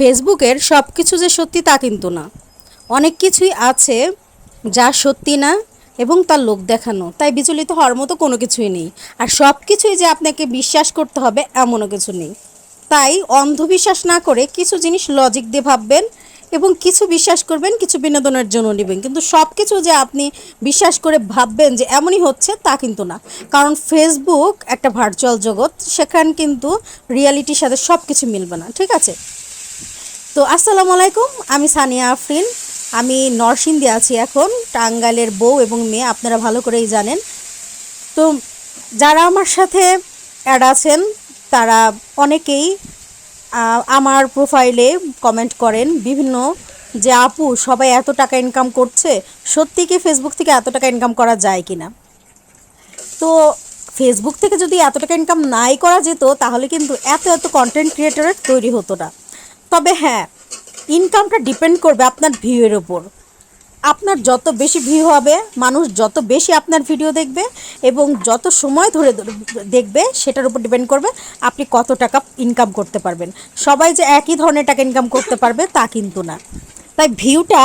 ফেসবুকের সব কিছু যে সত্যি তা কিন্তু না। অনেক কিছুই আছে যা সত্যি না এবং তার লোক দেখানো, তাই বিচলিত হওয়ার মতো কোনো কিছুই নেই। আর সব কিছুই যে আপনাকে বিশ্বাস করতে হবে এমনও কিছু নেই। তাই অন্ধবিশ্বাস না করে কিছু জিনিস লজিক দিয়ে ভাববেন এবং কিছু বিশ্বাস করবেন, কিছু বিনোদনের জন্য নেবেন। কিন্তু সব কিছু যে আপনি বিশ্বাস করে ভাববেন যে এমনই হচ্ছে তা কিন্তু না। কারণ ফেসবুক একটা ভার্চুয়াল জগৎ, সেখানে কিন্তু রিয়ালিটির সাথে সব কিছু মিলবে না, ঠিক আছে? তো আসসালামু আলাইকুম, আমি সানিয়া আফরিন। আমি নরসিংদী আছি এখন, টাঙ্গাইলের বউ এবং মেয়ে, আপনারা ভালো করেই জানেন। তো যারা আমার সাথে অ্যাড আছেন তারা অনেকেই আমার প্রোফাইলে কমেন্ট করেন বিভিন্ন, যে আপু সবাই এত টাকা ইনকাম করছে, সত্যি কি ফেসবুক থেকে এত টাকা ইনকাম করা যায় কি না? তো ফেসবুক থেকে যদি এত টাকা ইনকাম নাই করা যেত তাহলে কিন্তু এত এত কন্টেন্ট ক্রিয়েটরের তৈরি হতো না। তবে হ্যাঁ, ইনকামটা ডিপেন্ড করবে আপনার ভিউয়ের ওপর। আপনার যত বেশি ভিউ হবে, মানুষ যত বেশি আপনার ভিডিও দেখবে এবং যত সময় ধরে দেখবে, সেটার উপর ডিপেন্ড করবে আপনি কত টাকা ইনকাম করতে পারবেন। সবাই যে একই ধরনের টাকা ইনকাম করতে পারবে তা কিন্তু না। তাই ভিউটা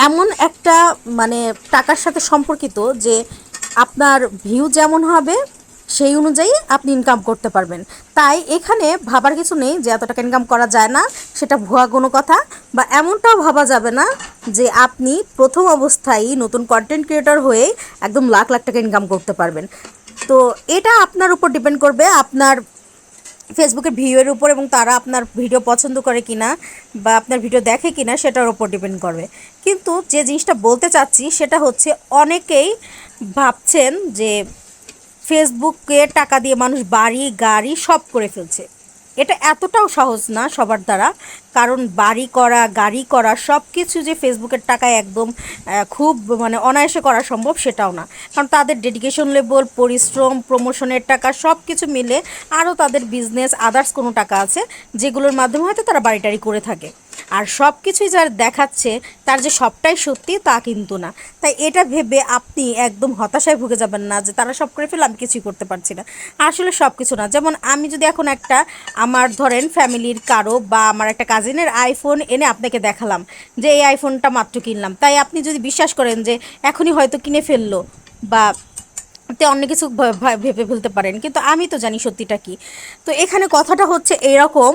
এমন একটা মানে টাকার সাথে সম্পর্কিত যে আপনার ভিউ যেমন হবে সেই অনুযায়ী আপনি ইনকাম করতে পারবেন। তাই এখানে ভাবার কিছু নেই যে এত টাকা ইনকাম করা যায় না, সেটা ভুয়া কোনো কথা। বা এমনটাও ভাবা যাবে না যে আপনি প্রথম অবস্থায় নতুন কন্টেন্ট ক্রিয়েটর হয়ে একদম লাখ লাখ টাকা ইনকাম করতে পারবেন। তো এটা আপনার উপর ডিপেন্ড করবে, আপনার ফেসবুকের ভিউয়ের উপর, এবং তারা আপনার ভিডিও পছন্দ করে কিনা বা আপনার ভিডিও দেখে কিনা সেটার উপর ডিপেন্ড করবে। কিন্তু যে জিনিসটা বলতে চাচ্ছি সেটা হচ্ছে, অনেকেই ভাবছেন যে ফেসবুকে টাকা দিয়ে মানুষ বাড়ি গাড়ি সব করে ফেলছে। এটা এতটাও সহজ না সবার দ্বারা। কারণ বাড়ি করা, গাড়ি করা, সব কিছু যে ফেসবুকের টাকায় একদম খুব মানে অনায়াসে করা সম্ভব সেটাও না। কারণ তাদের ডেডিকেশন লেভেল, পরিশ্রম, প্রমোশনের টাকা সব কিছু মিলে আরও তাদের বিজনেস, আদার্স কোনো টাকা আছে যেগুলোর মাধ্যমে হয়তো তারা বাড়ি টাড়ি করে থাকে। আর সব কিছুই যার দেখাচ্ছে তার যে সবটাই সত্যি তা কিন্তু না। তাই এটা ভেবে আপনি একদম হতাশায় ভুগে যাবেন না যে তারা সব করে ফেলে, আমি কিছুই করতে পারছি না। আসলে সব কিছু না। যেমন আমি যদি এখন একটা আমার ধরেন ফ্যামিলির কারো বা আমার একটা কাজিনের আইফোন এনে আপনাকে দেখালাম যে এই আইফোনটা মাত্র কিনলাম, তাই আপনি যদি বিশ্বাস করেন যে এখনই হয়তো কিনে ফেললো বা তে অন্য কিছু ভেবে ফেলতে পারেন, কিন্তু আমি তো জানি সত্যিটা কি। তো এখানে কথাটা হচ্ছে এরকম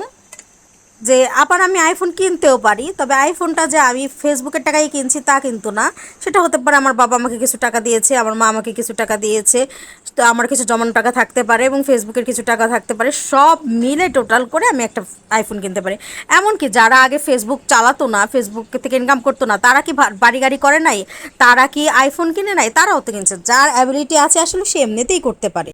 যে আবার আমি আইফোন কিনতেও পারি, তবে আইফোনটা যে আমি ফেসবুকের টাকায় কিনছি তা কিন্তু না। সেটা হতে পারে আমার বাবা আমাকে কিছু টাকা দিয়েছে, আমার মা আমাকে কিছু টাকা দিয়েছে, তো আমার কিছু জমানো টাকা থাকতে পারে এবং ফেসবুকের কিছু টাকা থাকতে পারে, সব মিলে টোটাল করে আমি একটা আইফোন কিনতে পারি। এমনকি যারা আগে ফেসবুক চালাতো না, ফেসবুক থেকে ইনকাম করতো না, তারা কি বাড়ি গাড়ি করে নাই? তারা কি আইফোন কিনে নাই? তারাও তো কিনছে। যার অ্যাবিলিটি আছে আসলে সে এমনিতেই করতে পারে।